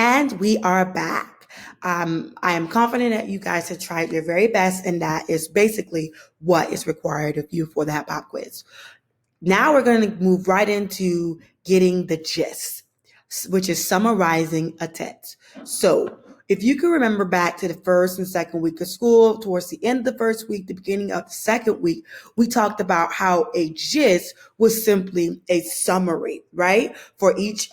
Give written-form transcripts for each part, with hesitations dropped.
And we are back. I am confident that you guys have tried your very best, and that is basically what is required of you for that pop quiz. Now we're going to move right into getting the gist, which is summarizing a text. So, if you can remember back to the first and second week of school, towards the end of the first week, the beginning of the second week, we talked about how a gist was simply a summary, right? For each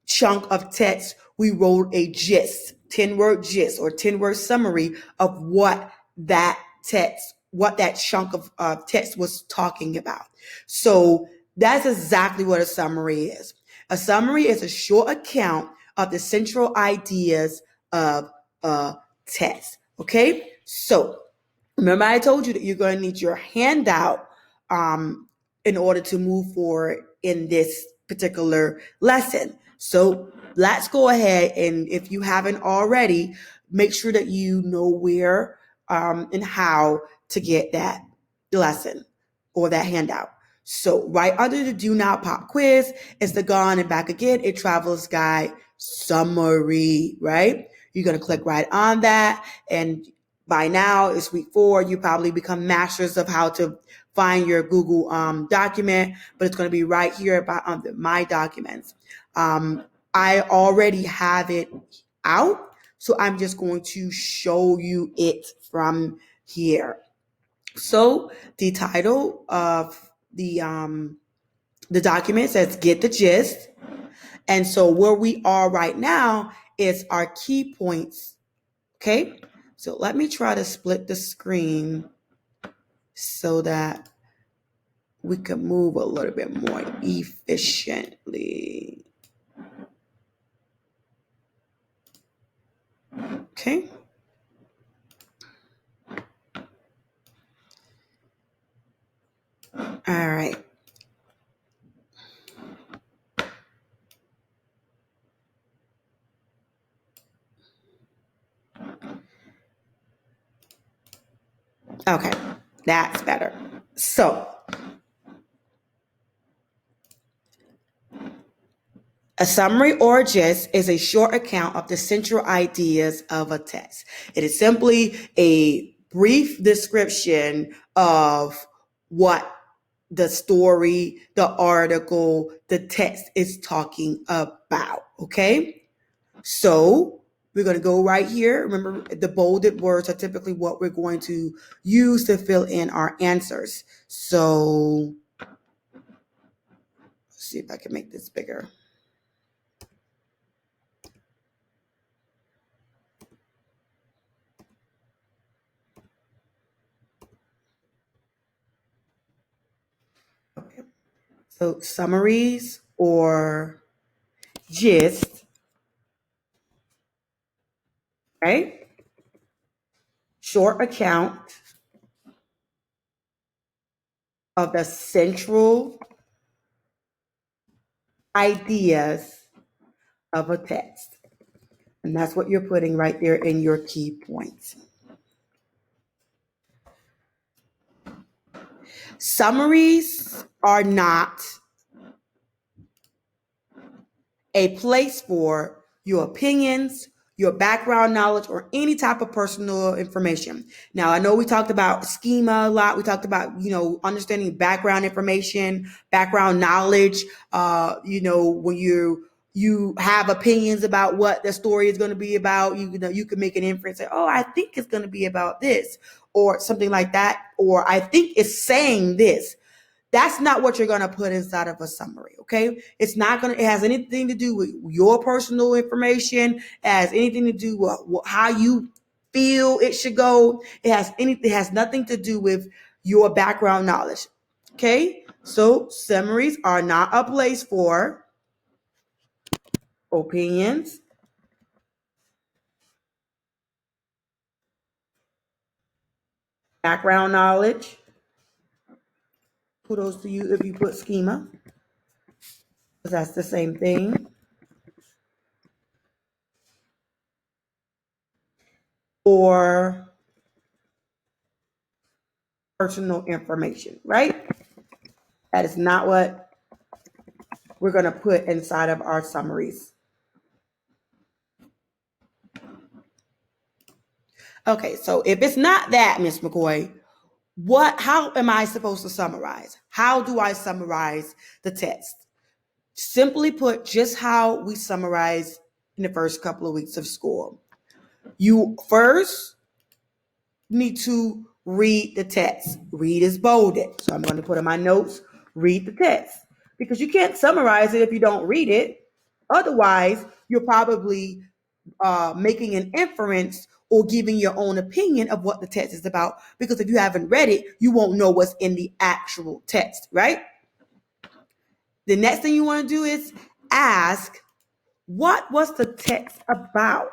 chunk of text, we wrote a gist, 10-word gist or 10-word summary of what that chunk of text was talking about. So that's exactly what a summary is. A summary is a short account of the central ideas of a text. Okay? So remember, I told you that you're going to need your handout in order to move forward in this particular lesson. So let's go ahead, and if you haven't already, make sure that you know where and how to get that lesson or that handout. So right under the Do Not Pop quiz is the Gone and Back Again, a Traveler's Guide summary, right? You're going to click right on that, and by now it's week 4. You probably become masters of how to find your Google document, but it's going to be right here about my documents. I already have it out, so I'm just going to show you it from here. So the title of the document says "Get the Gist," and so where we are right now is our key points. Okay, so let me try to split the screen so that we can move a little bit more efficiently. Okay. All right. Okay, that's better. So, a summary or gist is a short account of the central ideas of a text. It is simply a brief description of what the story, the article, the text is talking about. Okay? So we're going to go right here. Remember, the bolded words are typically what we're going to use to fill in our answers. So let's see if I can make this bigger. Okay. So summaries or gist, right? Short account of the central ideas of a text. And that's what you're putting right there in your key points. Summaries are not a place for your opinions, your background knowledge, or any type of personal information. Now, I know we talked about schema a lot. We talked about, understanding background information, background knowledge. When you have opinions about what the story is going to be about, you can make an inference, say, oh, I think it's going to be about this, or something like that, or I think it's saying this. That's not what you're going to put inside of a summary, okay? It has anything to do with your personal information. It has anything to do with how you feel it should go. It has nothing to do with your background knowledge, okay? So summaries are not a place for opinions, background knowledge. Kudos to you if you put schema, because that's the same thing. Or personal information, right? That is not what we're going to put inside of our summaries. Okay, so if it's not that, Miss McCoy, how am I supposed to summarize? How do I summarize the text? Simply put, just how we summarize in the first couple of weeks of school. You first need to read the text. Read is bolded. So I'm going to put in my notes, read the text. Because you can't summarize it if you don't read it. Otherwise, you're probably making an inference or giving your own opinion of what the text is about. Because if you haven't read it, you won't know what's in the actual text, right? The next thing you want to do is ask, what was the text about?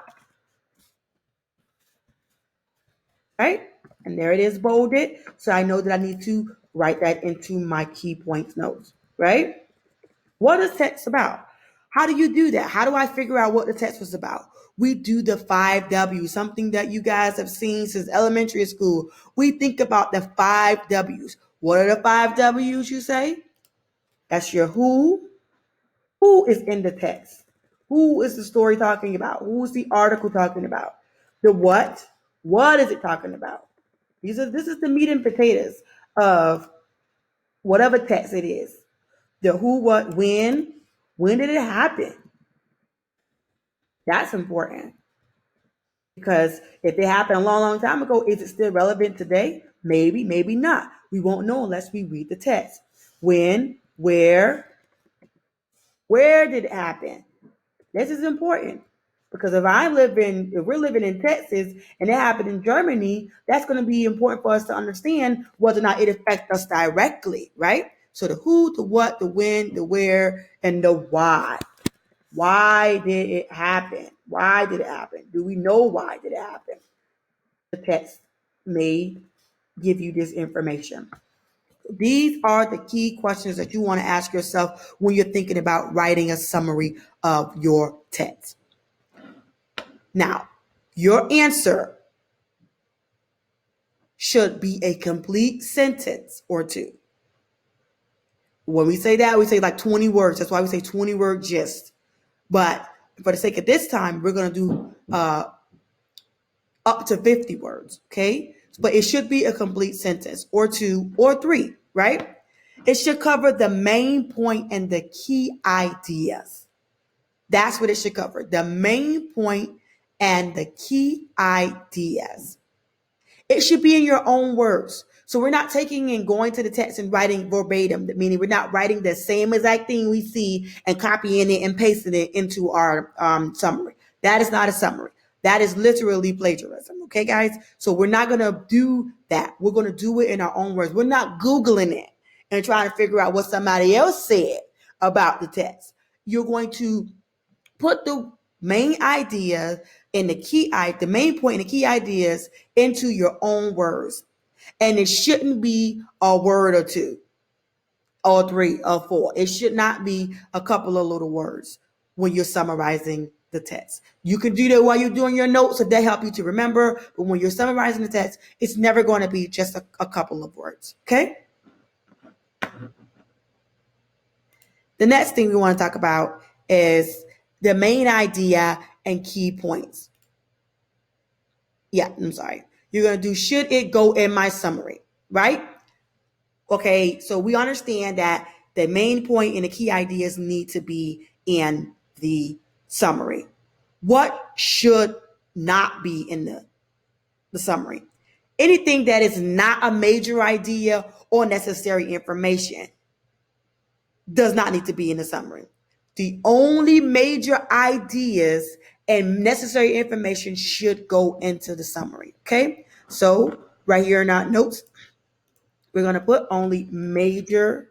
Right? And there it is bolded. So I know that I need to write that into my key points notes, right? What is text about? How do you do that? How do I figure out what the text was about? We do the 5 W's, something that you guys have seen since elementary school. We think about the 5 W's. What are the 5 W's you say? That's your who. Who is in the text? Who is the story talking about? Who is the article talking about? The what? What is it talking about? This is the meat and potatoes of whatever text it is. The who, what, when. When did it happen? That's important. Because if it happened a long, long time ago, is it still relevant today? Maybe, maybe not. We won't know unless we read the text. When, where did it happen? This is important. Because if we're living in Texas and it happened in Germany, that's going to be important for us to understand whether or not it affects us directly, right? So the who, the what, the when, the where, and the why. Why did it happen? Why did it happen? Do we know why did it happen? The text may give you this information. These are the key questions that you want to ask yourself when you're thinking about writing a summary of your text. Now, your answer should be a complete sentence or two. When we say that, we say like 20 words. That's why we say 20-word gist. But for the sake of this time, we're going to do up to 50 words, okay? But it should be a complete sentence or two or three, right? It should cover the main point and the key ideas. That's what it should cover, the main point and the key ideas. It should be in your own words. So we're not taking and going to the text and writing verbatim, meaning we're not writing the same exact thing we see and copying it and pasting it into our summary. That is not a summary. That is literally plagiarism. Okay, guys? So we're not going to do that. We're going to do it in our own words. We're not Googling it and trying to figure out what somebody else said about the text. You're going to put the main idea and the main point and the key ideas into your own words. And it shouldn't be a word or two or three or four. It should not be a couple of little words when you're summarizing the text. You can do that while you're doing your notes if they help you to remember. But when you're summarizing the text, it's never going to be just a couple of words. Okay? The next thing we want to talk about is the main idea and key points. Yeah, I'm sorry. You're going to do, should it go in my summary, right? Okay, so we understand that the main point and the key ideas need to be in the summary. What should not be in the summary? Anything that is not a major idea or necessary information does not need to be in the summary. The only major ideas and necessary information should go into the summary. Okay, so right here in our notes, we're going to put only major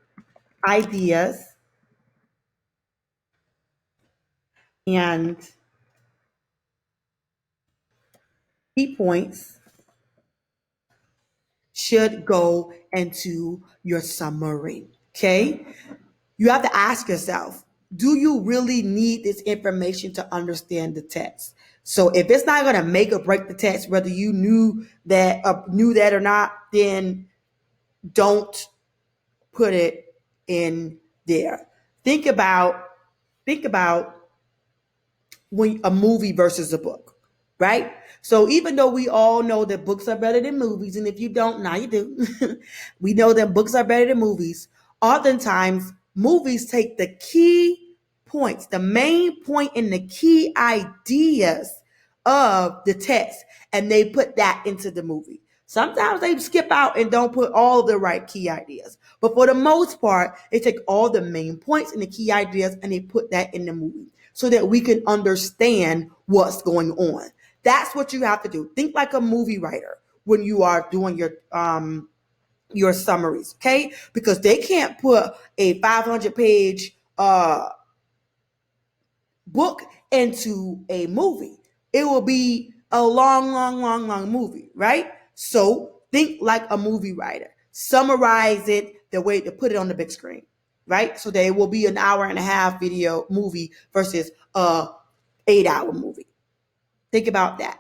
ideas and key points should go into your summary. Okay, you have to ask yourself, do you really need this information to understand the text? So if it's not going to make or break the text, whether you knew that or not, then don't put it in there. Think about when a movie versus a book, right? So even though we all know that books are better than movies, and if you don't, now you do, we know that books are better than movies. Oftentimes, movies take the key points, the main point and the key ideas of the text, and they put that into the movie. Sometimes they skip out and don't put all the right key ideas. But for the most part, they take all the main points and the key ideas and they put that in the movie so that we can understand what's going on. That's what you have to do. Think like a movie writer when you are doing your summaries, okay? Because they can't put a 500-page book into a movie. It will be a long movie, right? So think like a movie writer. Summarize it the way to put it on the big screen, right? So that it will be an hour and a half video movie versus a 8-hour movie. Think about that.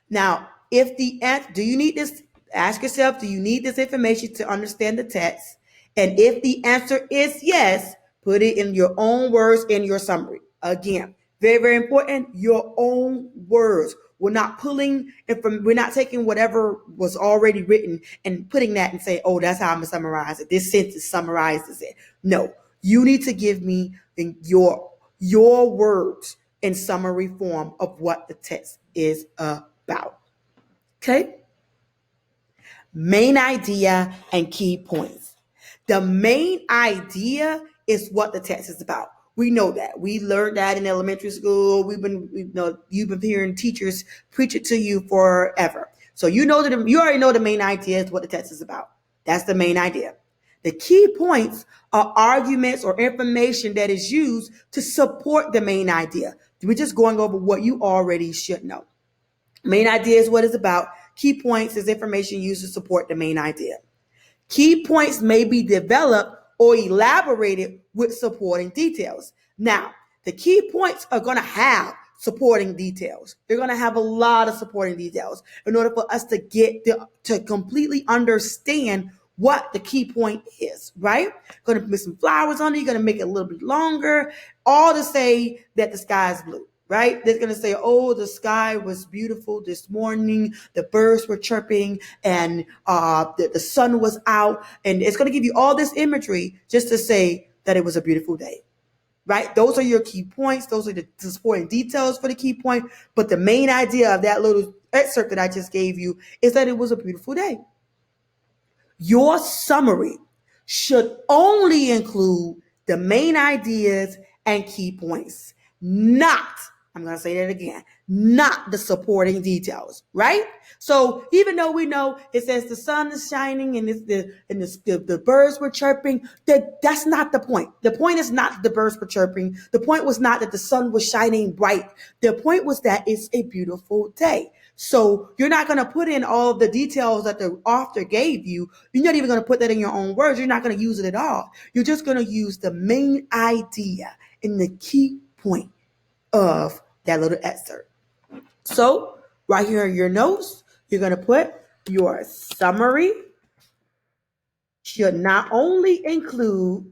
Now, if the answer, do you need this? Ask yourself, do you need this information to understand the text? And if the answer is yes, put it in your own words in your summary. Again, very, very important, your own words. We're not we're not taking whatever was already written and putting that and saying, oh, that's how I'm gonna summarize it. This sentence summarizes it. No, you need to give me your words in summary form of what the text is about. Okay? Main idea and key points. The main idea is what the text is about. We know that. We learned that in elementary school. You've been hearing teachers preach it to you forever. So you already know the main idea is what the text is about. That's the main idea. The key points are arguments or information that is used to support the main idea. We're just going over what you already should know. Main idea is what it's about. Key points is information used to support the main idea. Key points may be developed or elaborated with supporting details. Now, the key points are going to have supporting details. They're going to have a lot of supporting details in order for us to to completely understand what the key point is, right? Going to put some flowers on it. You're going to make it a little bit longer, all to say that the sky is blue. Right? They're going to say, oh, the sky was beautiful this morning. The birds were chirping and the sun was out. And it's going to give you all this imagery just to say that it was a beautiful day. Right? Those are your key points. Those are the supporting details for the key point. But the main idea of that little excerpt that I just gave you is that it was a beautiful day. Your summary should only include the main ideas and key points, not, I'm going to say that again, not the supporting details, right? So even though we know it says the sun is shining and the birds were chirping, that's not the point. The point is not that the birds were chirping. The point was not that the sun was shining bright. The point was that it's a beautiful day. So you're not going to put in all of the details that the author gave you. You're not even going to put that in your own words. You're not going to use it at all. You're just going to use the main idea and the key point of that little excerpt. So right here in your notes, you're going to put your summary should only include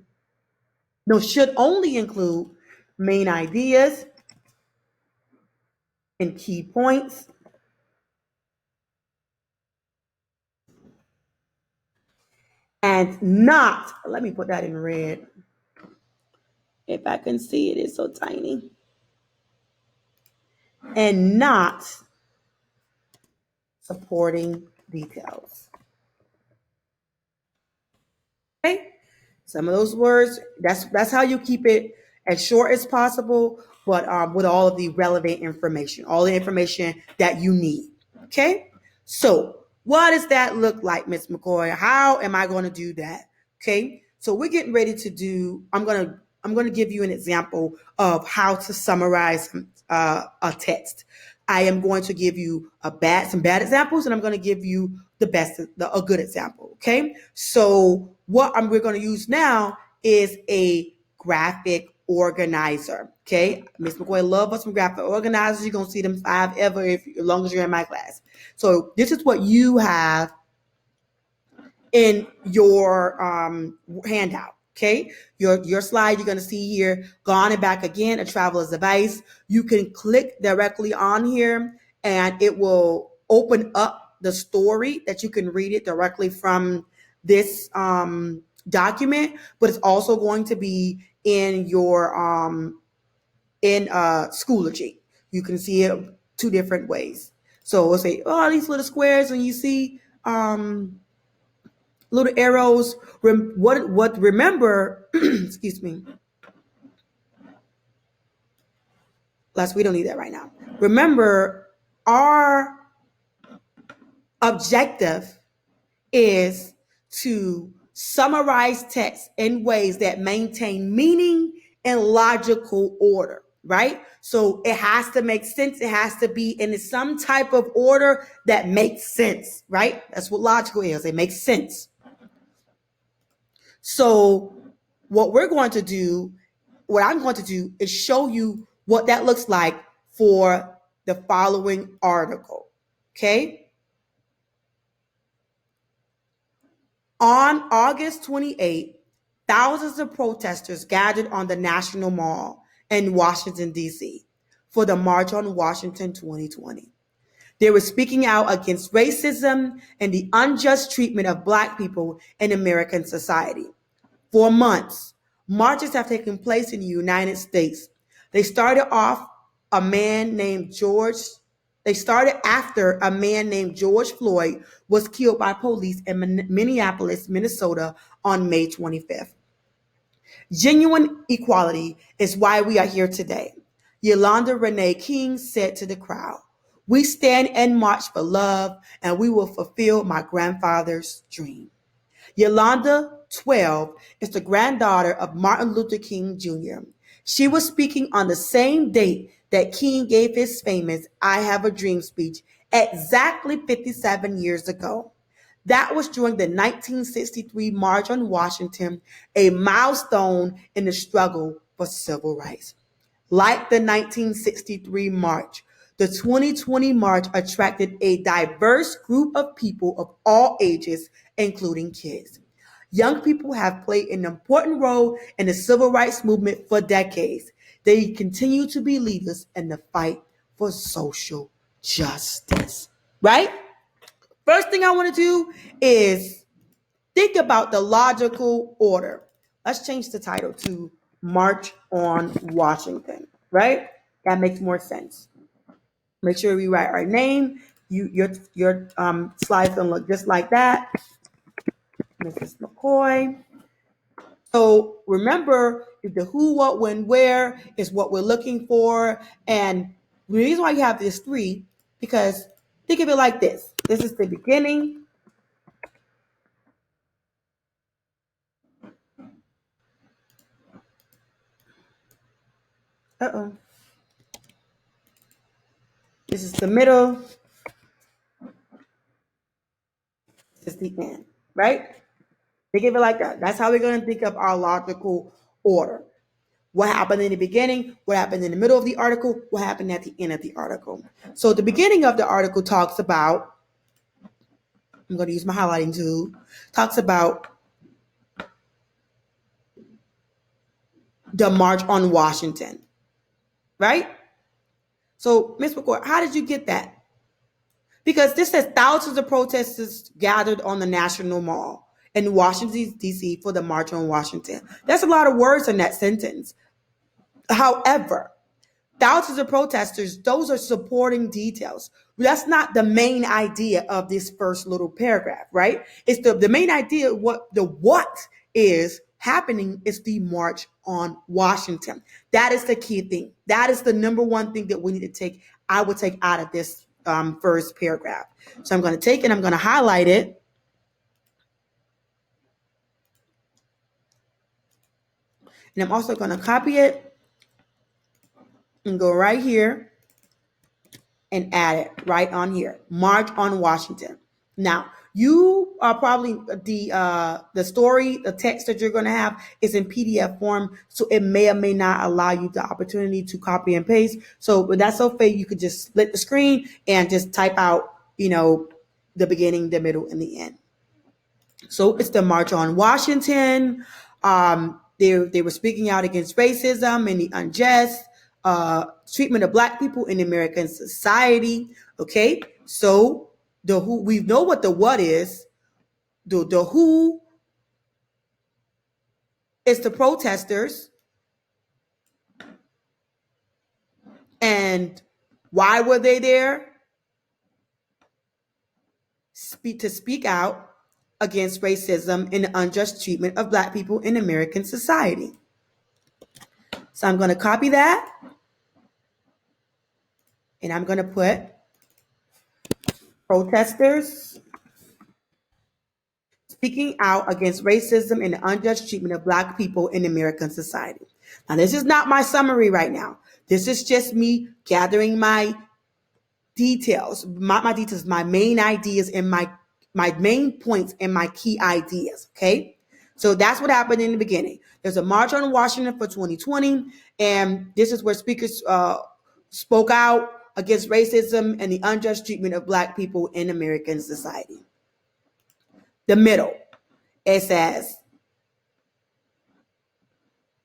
main ideas and key points. And not, let me put that in red. If I can see it, it's so tiny. And not supporting details. Okay? Some of those words, that's how you keep it as short as possible, but with all of the relevant information, all the information that you need. Okay? So what does that look like, Ms. McCoy? How am I going to do that? Okay? So we're getting ready to do, I'm going to give you an example of how to summarize a text. I am going to give you some bad examples, and I'm going to give you a good example. Okay. So what we're going to use now is a graphic organizer. Okay. Ms. McCoy love us some graphic organizers. You're going to see them 5 ever as long as you're in my class. So this is what you have in your handout. Okay, your slide you're going to see here, gone and back again, a traveler's advice. You can click directly on here and it will open up the story that you can read it directly from this document, but it's also going to be in your in Schoology. You can see it two different ways. So we'll say, oh, these little squares, and you see little arrows. What remember, excuse me, we don't need that right now. Remember, our objective is to summarize text in ways that maintain meaning and logical order, right? So it has to make sense. It has to be in some type of order that makes sense, right? That's what logical is. It makes sense. So what we're going to do, what I'm going to do is show you what that looks like for the following article, okay? On August 28th, thousands of protesters gathered on the National Mall in Washington, D.C. for the March on Washington 2020. They were speaking out against racism and the unjust treatment of Black people in American society. For months, marches have taken place in the United States. They started after a man named George Floyd was killed by police in Minneapolis, Minnesota on May 25th. Genuine equality is why we are here today. Yolanda Renee King said to the crowd, "We stand and march for love, and we will fulfill my grandfather's dream." Yolanda, 12, is the granddaughter of Martin Luther King Jr. She was speaking on the same date that King gave his famous "I Have a Dream" speech exactly 57 years ago. That was during the 1963 March on Washington, a milestone in the struggle for civil rights. Like the 1963 March, the 2020 March attracted a diverse group of people of all ages, including kids. Young people have played an important role in the civil rights movement for decades. They continue to be leaders in the fight for social justice, right? First thing I want to do is think about the logical order. Let's change the title to March on Washington, right? That makes more sense. Make sure we write our name. Your slide's gonna look just like that, Mrs. McCoy. So remember, the who, what, when, where is what we're looking for. And the reason why you have this three, because think of it like this. This is the beginning. This is the middle. This is the end, right? Think of it like that. That's how we're going to think of our logical order. What happened in the beginning, what happened in the middle of the article, what happened at the end of the article. So the beginning of the article talks about, I'm going to use my highlighting tool, talks about the March on Washington, right? So, Ms. McCoy, how did you get that? Because this says thousands of protesters gathered on the National Mall in Washington, D.C. for the March on Washington. That's a lot of words in that sentence. However, thousands of protesters, those are supporting details. That's not the main idea of this first little paragraph, right? It's the main idea, what is happening is the March on Washington. That is the key thing. That is the number one thing that we need to I would take out of this first paragraph. So I'm going to take it, I'm going to highlight it. And I'm also going to copy it and go right here and add it right on here. March on Washington. Now, you are probably the story, the text that you're going to have is in PDF form, so it may or may not allow you the opportunity to copy and paste. So, but that's okay. You could just split the screen and just type out, the beginning, the middle, and the end. So it's the March on Washington. They were speaking out against racism and the unjust treatment of Black people in American society. Okay, so the who, we know what the what is. The who is the protesters, and why were they there? To speak out against racism and the unjust treatment of Black people in American society. So I'm going to copy that, and I'm going to put protesters speaking out against racism and the unjust treatment of Black people in American society. Now, this is not my summary right now. This is just me gathering my details, my main ideas and my main points and my key ideas. Okay. So that's what happened in the beginning. There's a march on Washington for 2020. And this is where speakers spoke out against racism and the unjust treatment of Black people in American society. The middle, it says,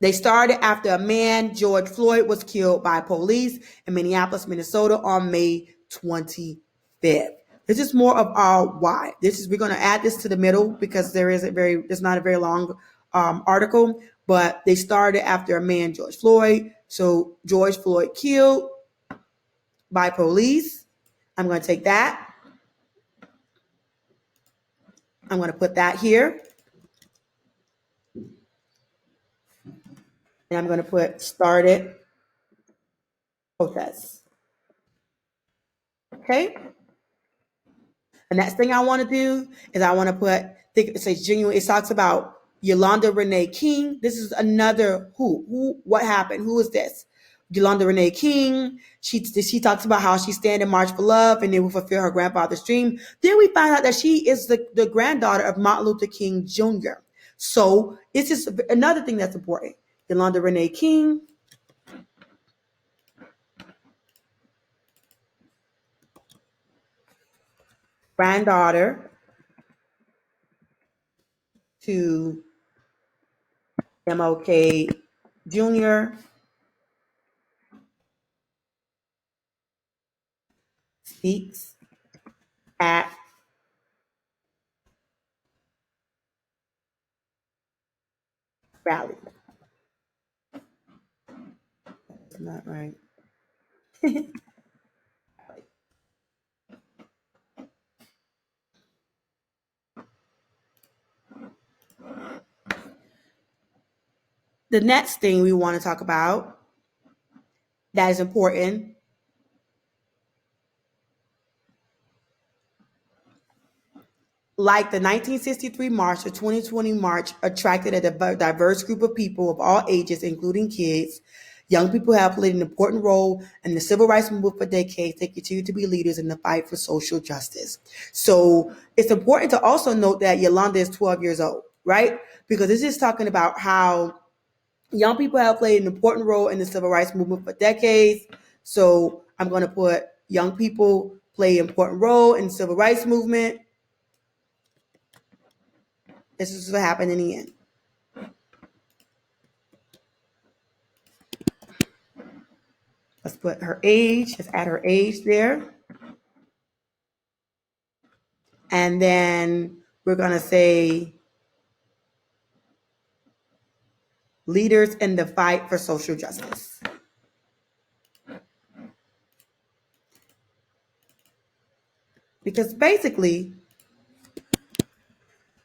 they started after a man, George Floyd, was killed by police in Minneapolis, Minnesota on May 25th. This is more of our why. We're going to add this to the middle because it's not a very long article, but they started after a man, George Floyd. So George Floyd killed by police. I'm going to take that. I'm going to put that here. And I'm going to put started protests. Okay. The next thing I want to do is I want to put, it says genuine. It talks about Yolanda Renee King. This is another what happened? Who is this? Yolanda Renee King. She talks about how she stand and march for love and they will fulfill her grandfather's dream. Then we find out that she is the granddaughter of Martin Luther King Jr. So it's just another thing that's important. Yolanda Renee King. Granddaughter to MLK Jr. speaks at rally. That's not right. The next thing we want to talk about that is important, like the 1963 March, the 2020 March attracted a diverse group of people of all ages, including kids. Young people have played an important role in the civil rights movement for decades. They continue to be leaders in the fight for social justice. So it's important to also note that Yolanda is 12 years old, right? Because this is talking about how young people have played an important role in the civil rights movement for decades. So I'm going to put young people play an important role in the civil rights movement. This is what happened in the end. Let's put her age. Let's add her age there. And then we're going to say leaders in the fight for social justice. Because basically,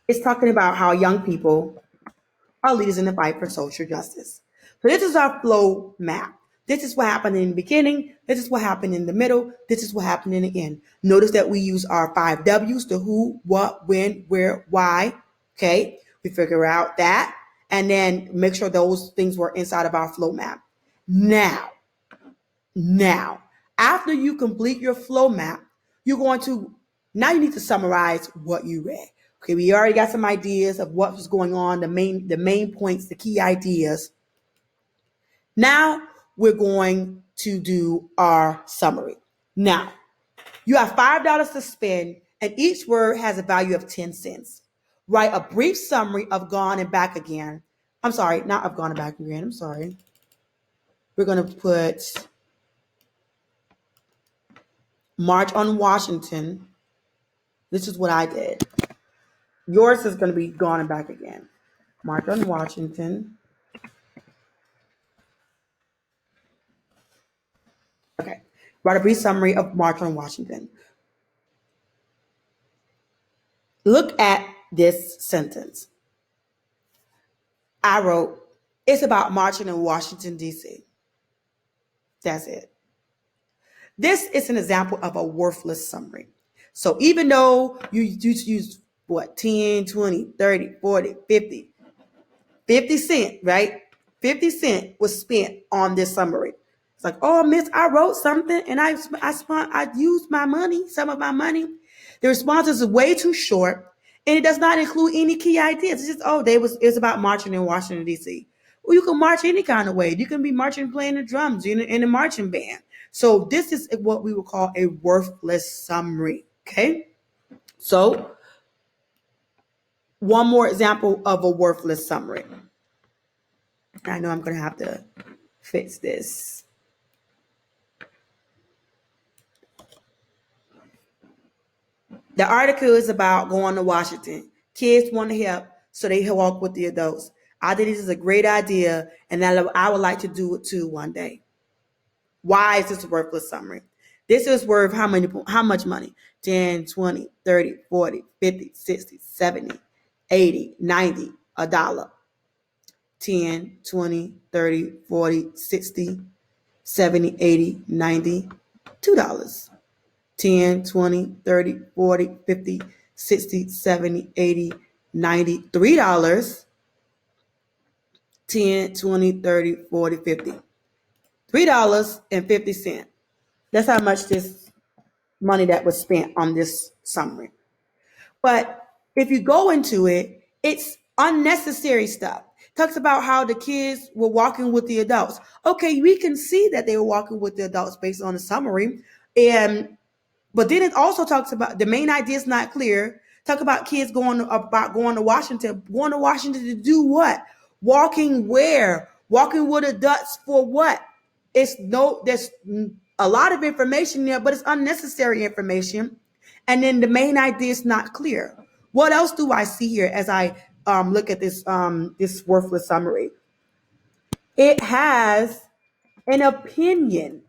it's talking about how young people are leaders in the fight for social justice. So this is our flow map. This is what happened in the beginning. This is what happened in the middle. This is what happened in the end. Notice that we use our 5 W's, the who, what, when, where, why. Okay. We figure out that and then make sure those things were inside of our flow map. Now, after you complete your flow map, you're going to, now you need to summarize what you read. Okay, we already got some ideas of what was going on, the main points, the key ideas. Now we're going to do our summary. Now, you have $5 to spend, and each word has a value of 10 cents. Write a brief summary of Gone and Back Again. I'm sorry, not of Gone and Back Again. I'm sorry. we're going to put March on Washington. This is what I did. Yours is going to be gone and back again. March on Washington. Okay. Write a brief summary of March on Washington. Look at this sentence. I wrote, it's about marching in Washington, D.C. That's it. This is an example of a worthless summary. So even though you use what, 10, 20, 30, 40, 50, 50 cent, right? 50 cent was spent on this summary. It's like, oh, miss, I wrote something and I used my money, some of my money. The response is way too short and it does not include any key ideas. It's just, it's about marching in Washington, D.C. Well, you can march any kind of way. You can be marching, playing the drums in a marching band. So this is what we would call a worthless summary. Okay. So one more example of a worthless summary. I know I'm going to have to fix this. The article is about going to Washington. Kids want to help, so they walk with the adults. I think this is a great idea, and I would like to do it too one day. Why is this a worthless summary? This is worth how much money? 10, 20, 30, 40, 50, 60, 70, 80, 90, a dollar. 10, 20, 30, 40, 60, 70, 80, 90, $2. 10, 20, 30, 40, 50, 60, 70, 80, 90, $3. 10, 20, 30, 40, 50. $3.50. That's how much this money that was spent on this summary. But if you go into it, it's unnecessary stuff. Talks about how the kids were walking with the adults. Okay, we can see that they were walking with the adults based on the summary. But then it also talks about the main idea is not clear. Talk about kids going to Washington. Going to Washington to do what? Walking where? Walking with adults for what? There's a lot of information there, but it's unnecessary information. And then the main idea is not clear. What else do I see here as I look at this worthless summary? It has an opinion,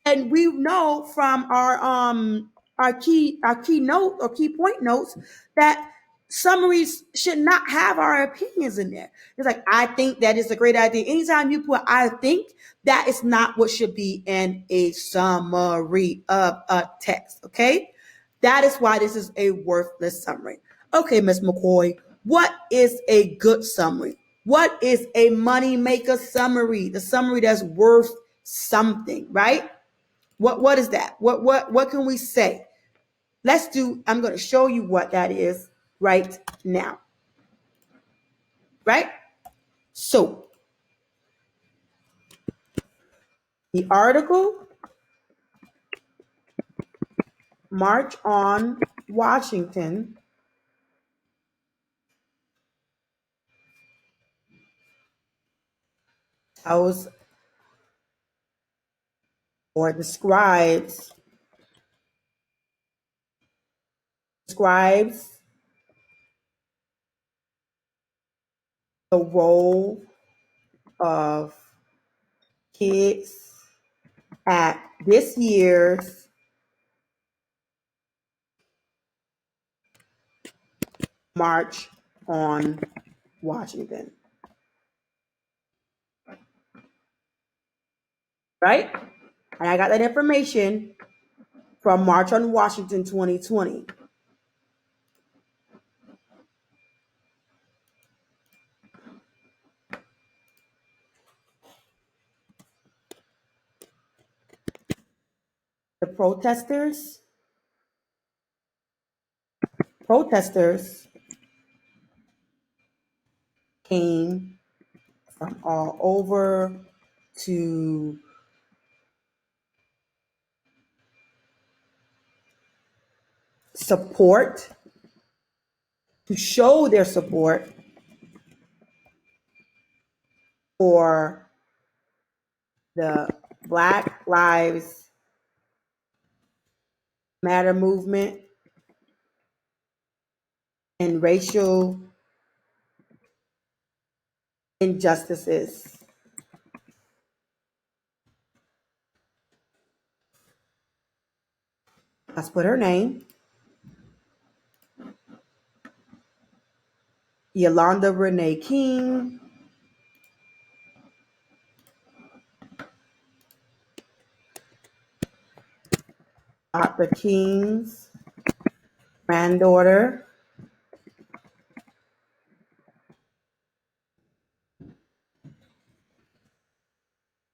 and we know from our key note or key point notes that summaries should not have our opinions in there. It's like, I think that is a great idea. Anytime you put I think, that is not what should be in a summary of a text. Okay, that is why this is a worthless summary. Okay, Ms. McCoy, what is a good summary? What is a money maker summary? The summary that's worth something, right? What is that? What can we say? I'm going to show you what that is right now. Right? So, the article, March on Washington, tells or describes the role of kids at this year's March on Washington. Right? And I got that information from March on Washington 2020. The protesters came from all over to support, to show their support for the Black Lives Matter movement and racial injustices. Let's put her name, Yolanda Renee King, Dr. King's granddaughter,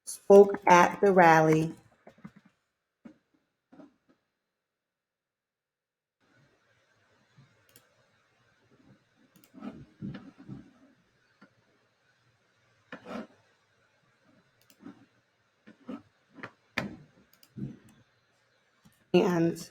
spoke at the rally and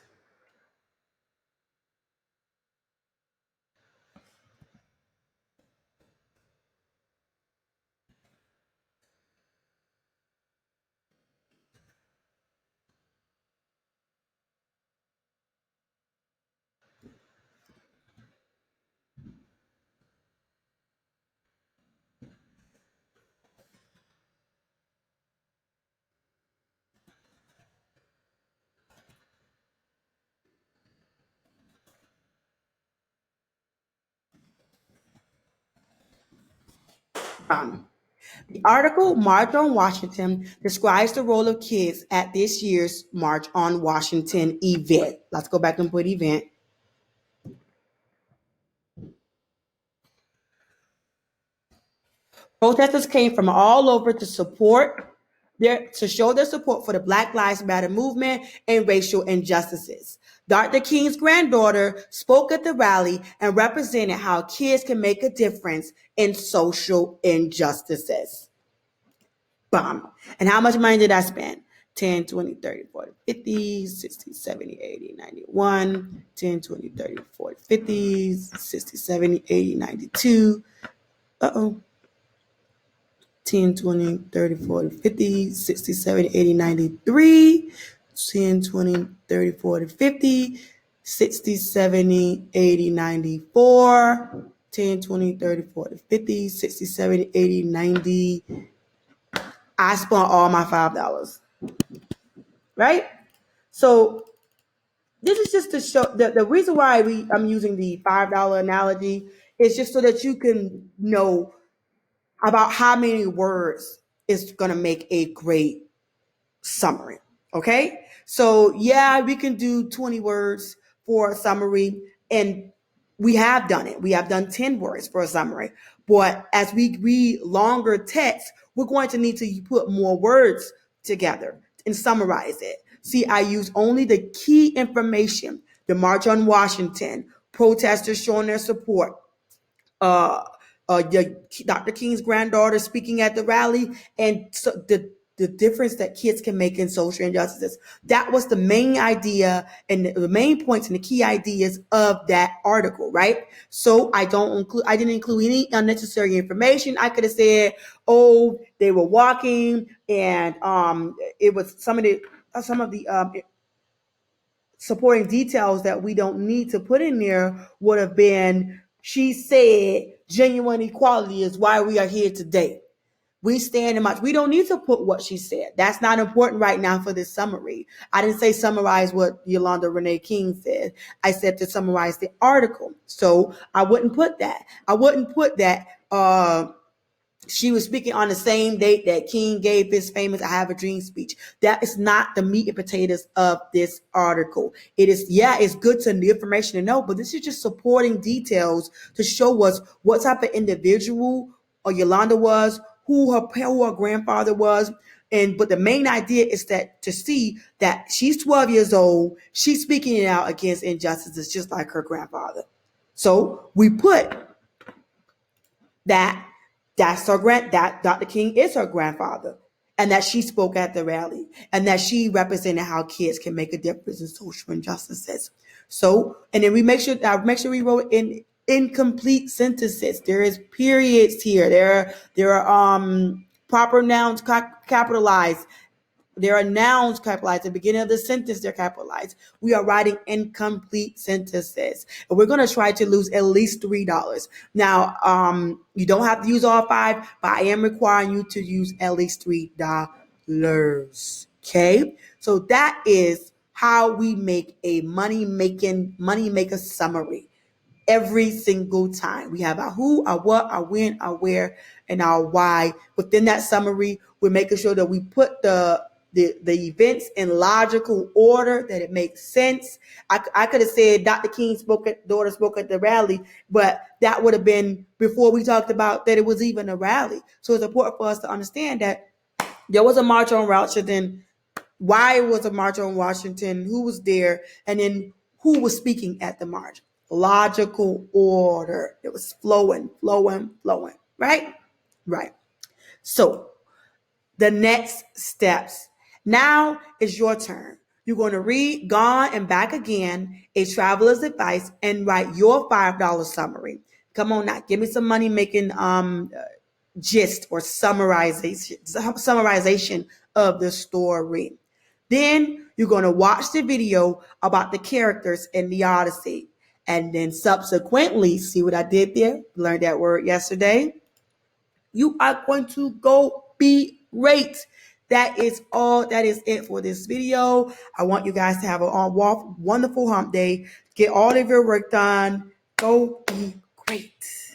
the article March on Washington describes the role of kids at this year's March on Washington event. Let's go back and put event. Protesters came from all over to show their support for the Black Lives Matter movement and racial injustices. Dr. King's granddaughter spoke at the rally and represented how kids can make a difference in social injustices. Bum. And how much money did I spend? 10, 20, 30, 40, 50, 60, 70, 80, 91, 10, 20, 30, 40, 50, 60, 70, 80, 92. Uh-oh. 10, 20, 30, 40, 50, 60, 70, 80, 93, 10, 20, 30, 40, 50, 60, 70, 80, 94, 10, 20, 30, 40, 50, 60, 70, 80, 90. I spent all my $5, right? So this is just to show the reason why I'm using the $5 analogy is just so that you can know about how many words is going to make a great summary. Okay. So yeah, we can do 20 words for a summary, and we have done it. We have done 10 words for a summary. But as we read longer text, we're going to need to put more words together and summarize it. See, I use only the key information: the March on Washington, protesters showing their support, uh, Dr. King's granddaughter speaking at the rally, and so the difference that kids can make in social injustices. That was the main idea and the main points and the key ideas of that article, right? So I didn't include any unnecessary information. I could have said, oh, they were walking, and it was some of the supporting details that we don't need to put in there would have been, she said genuine equality is why we are here today. We stand in much. We don't need to put what she said. That's not important right now for this summary. I didn't say summarize what Yolanda Renee King said. I said to summarize the article. So I wouldn't put that. I wouldn't put that she was speaking on the same date that King gave his famous I Have a Dream speech. That is not the meat and potatoes of this article. It is, yeah, it's good to the information to know, but this is just supporting details to show us what type of individual Yolanda was, who her grandfather was. But the main idea is that to see that she's 12 years old, she's speaking it out against injustices just like her grandfather. So we put that that Dr. King is her grandfather, and that she spoke at the rally, and that she represented how kids can make a difference in social injustices. So, and then we make sure we wrote in incomplete sentences. There is periods here. There are Proper nouns capitalized. There are nouns capitalized. At the beginning of the sentence, they're capitalized. We are writing incomplete sentences. And we're going to try to lose at least $3. Now, you don't have to use all 5, but I am requiring you to use at least $3. Okay? So that is how we make a money maker summary. Every single time we have our who, our what, our when, our where, and our why. Within that summary, we're making sure that we put the events in logical order, that it makes sense. I could have said Dr. King's daughter spoke at the rally, but that would have been before we talked about that it was even a rally. So it's important for us to understand that there was a march on Washington, why it was a march on Washington, who was there, and then who was speaking at the march. Logical order. It was flowing, right? Right. So the next steps. Now is your turn. You're going to read Gone and Back Again, A Traveler's Advice, and write your $5 summary. Come on now, give me some money making gist or summarization of the story. Then you're going to watch the video about the characters in the Odyssey. And then subsequently, see what I did there? Learned that word yesterday. You are going to go be great. That is all. That is it for this video. I want you guys to have a wonderful hump day. Get all of your work done. Go be great.